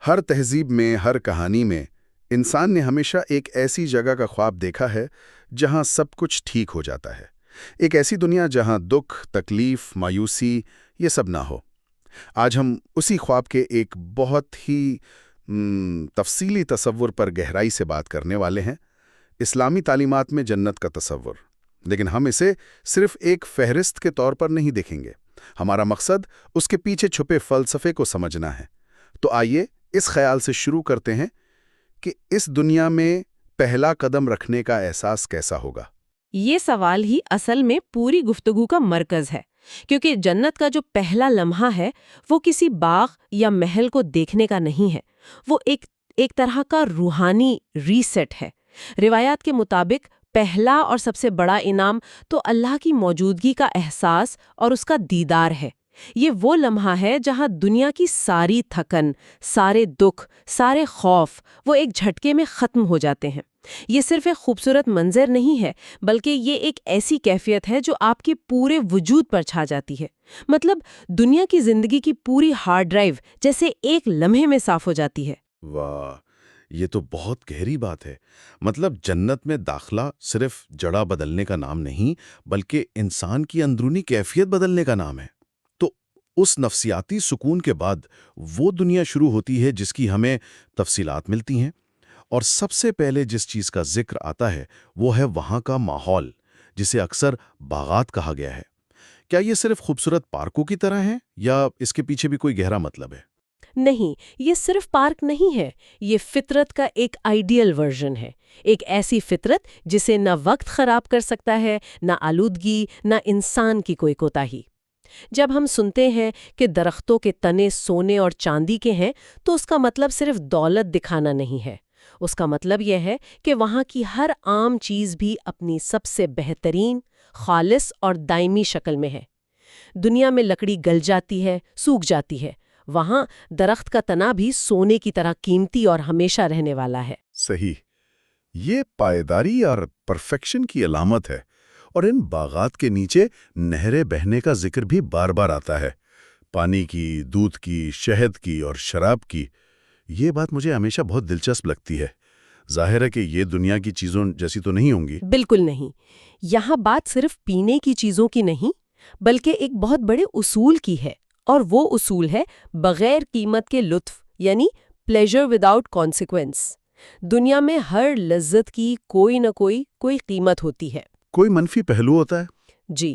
ہر تہذیب میں، ہر کہانی میں انسان نے ہمیشہ ایک ایسی جگہ کا خواب دیکھا ہے جہاں سب کچھ ٹھیک ہو جاتا ہے۔ ایک ایسی دنیا جہاں دکھ، تکلیف، مایوسی یہ سب نہ ہو۔ آج ہم اسی خواب کے ایک بہت ہی تفصیلی تصور پر گہرائی سے بات کرنے والے ہیں، اسلامی تعلیمات میں جنت کا تصور۔ لیکن ہم اسے صرف ایک فہرست کے طور پر نہیں دیکھیں گے۔ ہمارا مقصد اس کے پیچھے چھپے فلسفے کو سمجھنا ہے۔ تو آئیے اس خیال سے شروع کرتے ہیں کہ اس دنیا میں پہلا قدم رکھنے کا احساس کیسا ہوگا۔ یہ سوال ہی اصل میں پوری گفتگو کا مرکز ہے، کیونکہ جنت کا جو پہلا لمحہ ہے وہ کسی باغ یا محل کو دیکھنے کا نہیں ہے، وہ ایک طرح کا روحانی ریسیٹ ہے۔ روایات کے مطابق پہلا اور سب سے بڑا انعام تو اللہ کی موجودگی کا احساس اور اس کا دیدار ہے۔ یہ وہ لمحہ ہے جہاں دنیا کی ساری تھکن، سارے دکھ، سارے خوف وہ ایک جھٹکے میں ختم ہو جاتے ہیں۔ یہ صرف ایک خوبصورت منظر نہیں ہے، بلکہ یہ ایک ایسی کیفیت ہے جو آپ کے پورے وجود پر چھا جاتی ہے۔ مطلب دنیا کی زندگی کی پوری ہارڈ ڈرائیو جیسے ایک لمحے میں صاف ہو جاتی ہے۔ واہ، یہ تو بہت گہری بات ہے۔ مطلب جنت میں داخلہ صرف جڑا بدلنے کا نام نہیں، بلکہ انسان کی اندرونی کیفیت بدلنے کا نام ہے۔ تو اس نفسیاتی سکون کے بعد وہ دنیا شروع ہوتی ہے جس کی ہمیں تفصیلات ملتی ہیں، اور سب سے پہلے جس چیز کا ذکر آتا ہے وہ ہے وہاں کا ماحول، جسے اکثر باغات کہا گیا ہے۔ کیا یہ صرف خوبصورت پارکوں کی طرح ہے یا اس کے پیچھے بھی کوئی گہرا مطلب ہے؟ نہیں، یہ صرف پارک نہیں ہے، یہ فطرت کا ایک آئیڈیل ورژن ہے۔ ایک ایسی فطرت جسے نہ وقت خراب کر سکتا ہے، نہ آلودگی، نہ انسان کی کوئی کوتاہی۔ جب ہم سنتے ہیں کہ درختوں کے تنے سونے اور چاندی کے ہیں، تو اس کا مطلب صرف دولت دکھانا نہیں ہے۔ اس کا مطلب یہ ہے کہ وہاں کی ہر عام چیز بھی اپنی سب سے بہترین، خالص اور دائمی شکل میں ہے۔ دنیا میں لکڑی گل جاتی ہے، سوکھ جاتی ہے، وہاں درخت کا تنا بھی سونے کی طرح قیمتی اور ہمیشہ رہنے والا ہے۔ صحیح، یہ پائیداری اور پرفیکشن کی علامت ہے۔ اور ان باغات کے نیچے نہریں بہنے کا ذکر بھی بار بار آتا ہے، پانی کی، دودھ کی، شہد کی اور شراب کی۔ یہ بات مجھے ہمیشہ بہت دلچسپ لگتی ہے۔ ظاہر ہے کہ یہ دنیا کی چیزوں جیسی تو نہیں ہوں گی۔ بالکل نہیں۔ یہاں بات صرف پینے کی چیزوں کی نہیں، بلکہ ایک بہت بڑے اصول کی ہے، اور وہ اصول ہے بغیر قیمت کے لطف، یعنی پلیزر وداؤٹ کانسیکوینس۔ دنیا میں ہر لذت کی کوئی نہ کوئی قیمت ہوتی ہے۔ کوئی منفی پہلو ہوتا ہے؟ جی،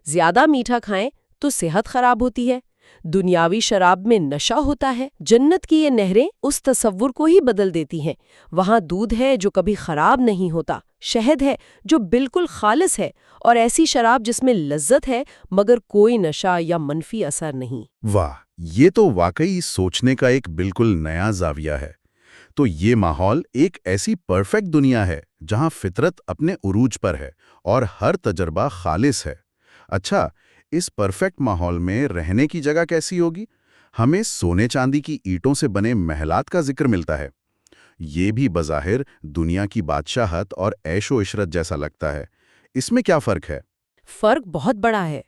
زیادہ میٹھا کھائیں تو صحت خراب ہوتی ہے، دنیاوی شراب میں نشہ ہوتا ہے۔ جنت کی یہ نہریں اس تصور کو ہی بدل دیتی ہیں۔ وہاں دودھ ہے جو کبھی خراب نہیں ہوتا، شہد ہے جو بالکل خالص ہے، اور ایسی شراب جس میں لذت ہے مگر کوئی نشہ یا منفی اثر نہیں۔ واہ، یہ تو واقعی سوچنے کا ایک بالکل نیا زاویہ ہے۔ تو یہ ماحول ایک ایسی پرفیکٹ دنیا ہے جہاں فطرت اپنے عروج پر ہے اور ہر تجربہ خالص ہے۔ اچھا، اس پرفیکٹ ماحول میں رہنے کی جگہ کیسی ہوگی؟ ہمیں سونے چاندی کی اینٹوں سے بنے محلات کا ذکر ملتا ہے۔ یہ بھی بظاہر دنیا کی بادشاہت اور عیش و عشرت جیسا لگتا ہے۔ اس میں کیا فرق ہے؟ فرق بہت بڑا ہے۔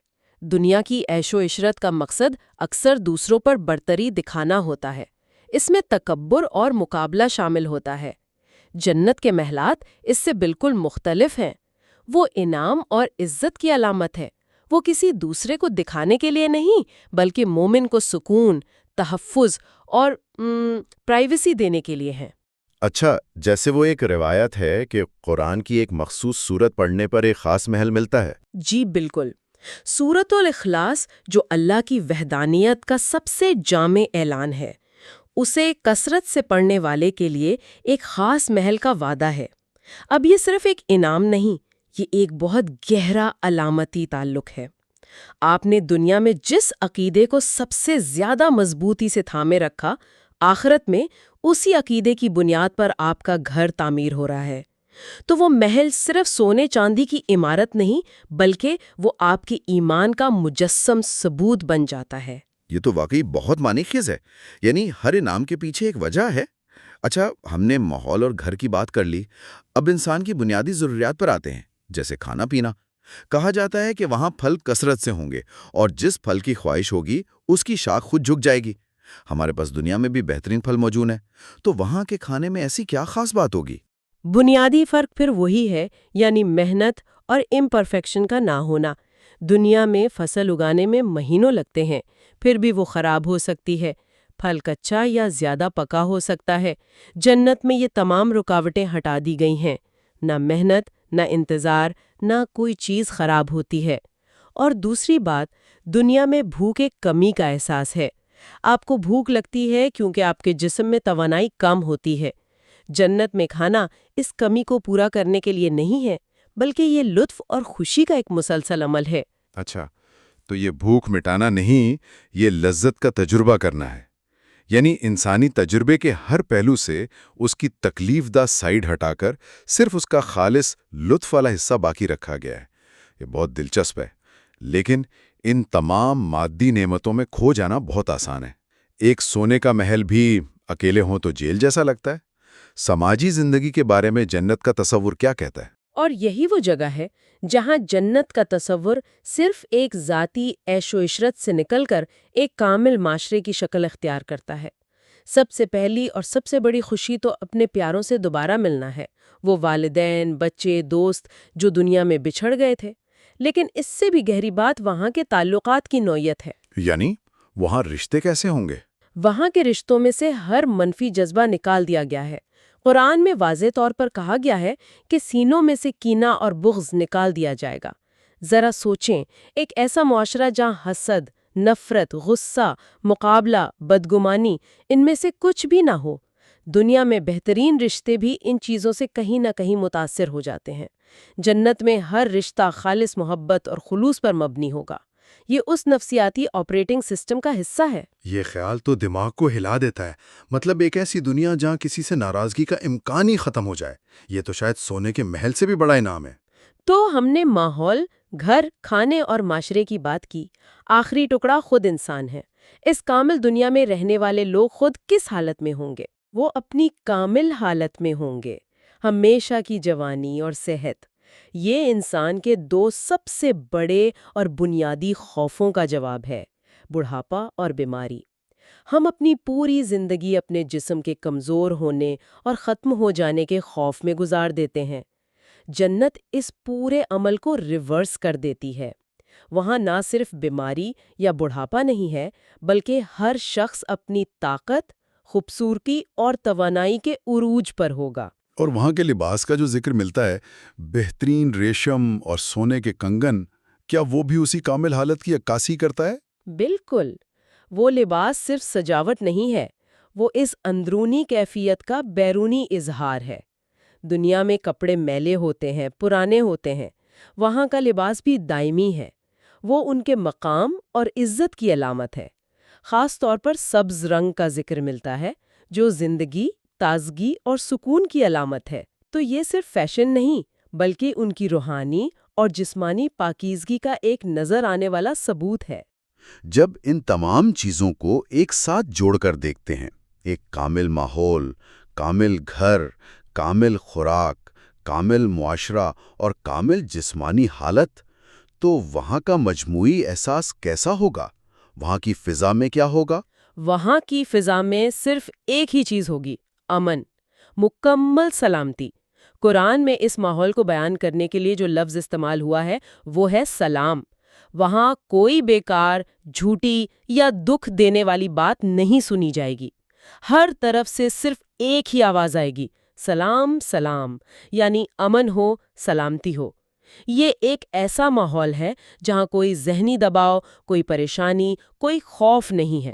دنیا کی عیش و عشرت کا مقصد اکثر دوسروں پر برتری دکھانا ہوتا ہے، اس میں تکبر اور مقابلہ شامل ہوتا ہے۔ جنت کے محلات اس سے بالکل مختلف ہیں۔ وہ انعام اور عزت کی علامت ہے۔ وہ کسی دوسرے کو دکھانے کے لیے نہیں، بلکہ مومن کو سکون، تحفظ اور پرائیویسی دینے کے لیے ہیں۔ اچھا، جیسے وہ ایک روایت ہے کہ قرآن کی ایک مخصوص سورت پڑھنے پر ایک خاص محل ملتا ہے۔ جی بالکل۔ سورۃ الاخلاص جو اللہ کی وحدانیت کا سب سے جامع اعلان ہے، اسے کثرت سے پڑھنے والے کے لیے ایک خاص محل کا وعدہ ہے۔ اب یہ صرف ایک انعام نہیں، یہ ایک بہت گہرا علامتی تعلق ہے۔ آپ نے دنیا میں جس عقیدے کو سب سے زیادہ مضبوطی سے تھامے رکھا، آخرت میں اسی عقیدے کی بنیاد پر آپ کا گھر تعمیر ہو رہا ہے۔ تو وہ محل صرف سونے چاندی کی عمارت نہیں، بلکہ وہ آپ کے ایمان کا مجسم ثبوت بن جاتا ہے۔ یہ تو واقعی بہت معنی خیز ہے، یعنی ہر انعام کے پیچھے ایک وجہ ہے۔ اچھا، ہم نے ماحول اور گھر کی بات کر لی، اب انسان کی بنیادی ضروریات پر آتے ہیں، جیسے کھانا پینا۔ کہا جاتا ہے کہ وہاں پھل کثرت سے ہوں گے، اور جس پھل کی خواہش ہوگی اس کی شاخ خود جھک جائے گی۔ ہمارے پاس دنیا میں بھی بہترین پھل موجود ہیں، تو وہاں کے کھانے میں ایسی کیا خاص بات ہوگی؟ بنیادی فرق پھر وہی ہے، یعنی محنت اور امپرفیکشن کا نہ ہونا۔ دنیا میں فصل اگانے میں مہینوں لگتے ہیں، پھر بھی وہ خراب ہو سکتی ہے، پھل کچا یا زیادہ پکا ہو سکتا ہے۔ جنت میں یہ تمام رکاوٹیں ہٹا دی گئی ہیں، نہ محنت، نہ انتظار، نہ کوئی چیز خراب ہوتی ہے۔ اور دوسری بات، دنیا میں بھوک ایک کمی کا احساس ہے۔ آپ کو بھوک لگتی ہے کیونکہ آپ کے جسم میں توانائی کم ہوتی ہے۔ جنت میں کھانا اس کمی کو پورا کرنے کے لیے نہیں ہے، بلکہ یہ لطف اور خوشی کا ایک مسلسل عمل ہے۔ اچھا، تو یہ بھوک مٹانا نہیں، یہ لذت کا تجربہ کرنا ہے۔ یعنی انسانی تجربے کے ہر پہلو سے اس کی تکلیف دہ سائیڈ ہٹا کر صرف اس کا خالص لطف والا حصہ باقی رکھا گیا ہے۔ یہ بہت دلچسپ ہے، لیکن ان تمام مادی نعمتوں میں کھو جانا بہت آسان ہے۔ ایک سونے کا محل بھی اکیلے ہوں تو جیل جیسا لگتا ہے۔ سماجی زندگی کے بارے میں جنت کا تصور کیا کہتا ہے؟ اور یہی وہ جگہ ہے جہاں جنت کا تصور صرف ایک ذاتی عیش و عشرت سے نکل کر ایک کامل معاشرے کی شکل اختیار کرتا ہے۔ سب سے پہلی اور سب سے بڑی خوشی تو اپنے پیاروں سے دوبارہ ملنا ہے، وہ والدین، بچے، دوست جو دنیا میں بچھڑ گئے تھے۔ لیکن اس سے بھی گہری بات وہاں کے تعلقات کی نوعیت ہے۔ یعنی وہاں رشتے کیسے ہوں گے؟ وہاں کے رشتوں میں سے ہر منفی جذبہ نکال دیا گیا ہے۔ قرآن میں واضح طور پر کہا گیا ہے کہ سینوں میں سے کینہ اور بغض نکال دیا جائے گا۔ ذرا سوچیں، ایک ایسا معاشرہ جہاں حسد، نفرت، غصہ، مقابلہ، بدگمانی، ان میں سے کچھ بھی نہ ہو۔ دنیا میں بہترین رشتے بھی ان چیزوں سے کہیں نہ کہیں متاثر ہو جاتے ہیں۔ جنت میں ہر رشتہ خالص محبت اور خلوص پر مبنی ہوگا۔ یہ اس نفسیاتی آپریٹنگ سسٹم کا حصہ ہے۔ یہ خیال تو دماغ کو ہلا دیتا ہے، مطلب ایک ایسی دنیا جہاں کسی سے ناراضگی کا امکان ہی ختم ہو جائے۔ یہ تو شاید سونے کے محل سے بھی بڑا انعام ہے۔ تو ہم نے ماحول، گھر، کھانے اور معاشرے کی بات کی۔ آخری ٹکڑا خود انسان ہے۔ اس کامل دنیا میں رہنے والے لوگ خود کس حالت میں ہوں گے؟ وہ اپنی کامل حالت میں ہوں گے، ہمیشہ کی جوانی اور صحت۔ یہ انسان کے دو سب سے بڑے اور بنیادی خوفوں کا جواب ہے، بڑھاپا اور بیماری۔ ہم اپنی پوری زندگی اپنے جسم کے کمزور ہونے اور ختم ہو جانے کے خوف میں گزار دیتے ہیں۔ جنت اس پورے عمل کو ریورس کر دیتی ہے۔ وہاں نہ صرف بیماری یا بڑھاپا نہیں ہے، بلکہ ہر شخص اپنی طاقت، خوبصورتی اور توانائی کے عروج پر ہوگا۔ اور وہاں کے لباس کا جو ذکر ملتا ہے، بہترین ریشم اور سونے کے کنگن، کیا وہ بھی اسی کامل حالت کی عکاسی کرتا ہے؟ بالکل، وہ لباس صرف سجاوٹ نہیں ہے، وہ اس اندرونی کیفیت کا بیرونی اظہار ہے۔ دنیا میں کپڑے میلے ہوتے ہیں، پرانے ہوتے ہیں، وہاں کا لباس بھی دائمی ہے۔ وہ ان کے مقام اور عزت کی علامت ہے۔ خاص طور پر سبز رنگ کا ذکر ملتا ہے، جو زندگی، تازگی اور سکون کی علامت ہے۔ تو یہ صرف فیشن نہیں، بلکہ ان کی روحانی اور جسمانی پاکیزگی کا ایک نظر آنے والا ثبوت ہے۔ جب ان تمام چیزوں کو ایک ساتھ جوڑ کر دیکھتے ہیں، ایک کامل ماحول، کامل گھر، کامل خوراک، کامل معاشرہ اور کامل جسمانی حالت، تو وہاں کا مجموعی احساس کیسا ہوگا؟ وہاں کی فضا میں کیا ہوگا؟ وہاں کی فضا میں صرف ایک ہی چیز ہوگی، امن، مکمل سلامتی۔ قرآن میں اس ماحول کو بیان کرنے کے لیے جو لفظ استعمال ہوا ہے وہ ہے سلام۔ وہاں کوئی بیکار، جھوٹی یا دکھ دینے والی بات نہیں سنی جائے گی۔ ہر طرف سے صرف ایک ہی آواز آئے گی، سلام سلام، یعنی امن ہو، سلامتی ہو۔ یہ ایک ایسا ماحول ہے جہاں کوئی ذہنی دباؤ، کوئی پریشانی، کوئی خوف نہیں ہے۔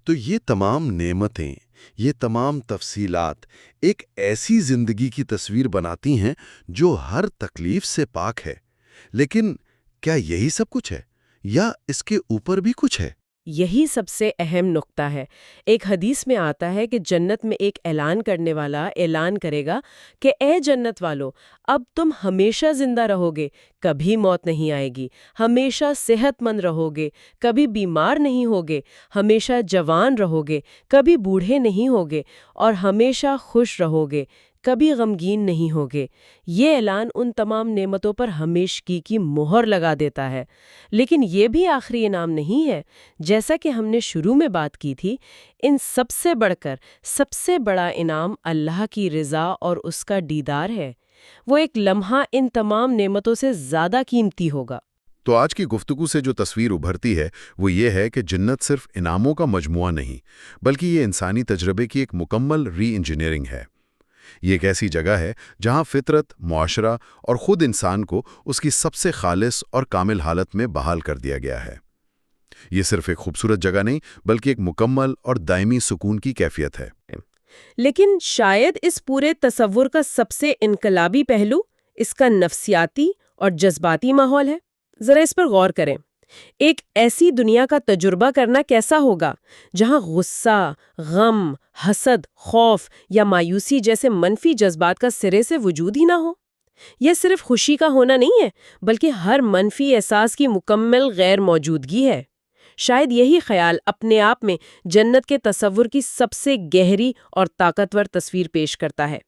تو یہ تمام نعمتیں، یہ تمام تفصیلات ایک ایسی زندگی کی تصویر بناتی ہیں جو ہر تکلیف سے پاک ہے۔ لیکن کیا یہی سب کچھ ہے، یا اس کے اوپر بھی کچھ ہے؟ یہی سب سے اہم نقطہ ہے۔ ایک حدیث میں آتا ہے کہ جنت میں ایک اعلان کرنے والا اعلان کرے گا کہ اے جنت والو، اب تم ہمیشہ زندہ رہو گے، کبھی موت نہیں آئے گی، ہمیشہ صحت مند رہو گے، کبھی بیمار نہیں ہوگے، ہمیشہ جوان رہو گے، کبھی بوڑھے نہیں ہوگے، اور ہمیشہ خوش رہو گے، کبھی غمگین نہیں ہوگے۔ یہ اعلان ان تمام نعمتوں پر ہمیشگی کی مہر لگا دیتا ہے۔ لیکن یہ بھی آخری انعام نہیں ہے۔ جیسا کہ ہم نے شروع میں بات کی تھی، ان سب سے بڑھ کر سب سے بڑا انعام اللہ کی رضا اور اس کا دیدار ہے۔ وہ ایک لمحہ ان تمام نعمتوں سے زیادہ قیمتی ہوگا۔ تو آج کی گفتگو سے جو تصویر ابھرتی ہے وہ یہ ہے کہ جنت صرف انعاموں کا مجموعہ نہیں، بلکہ یہ انسانی تجربے کی ایک مکمل ری انجینئرنگ ہے۔ یہ ایک ایسی جگہ ہے جہاں فطرت، معاشرہ اور خود انسان کو اس کی سب سے خالص اور کامل حالت میں بحال کر دیا گیا ہے۔ یہ صرف ایک خوبصورت جگہ نہیں، بلکہ ایک مکمل اور دائمی سکون کی کیفیت ہے۔ لیکن شاید اس پورے تصور کا سب سے انقلابی پہلو اس کا نفسیاتی اور جذباتی ماحول ہے۔ ذرا اس پر غور کریں۔ ایک ایسی دنیا کا تجربہ کرنا کیسا ہوگا جہاں غصہ، غم، حسد، خوف یا مایوسی جیسے منفی جذبات کا سرے سے وجود ہی نہ ہو؟ یہ صرف خوشی کا ہونا نہیں ہے، بلکہ ہر منفی احساس کی مکمل غیر موجودگی ہے۔ شاید یہی خیال اپنے آپ میں جنت کے تصور کی سب سے گہری اور طاقتور تصویر پیش کرتا ہے۔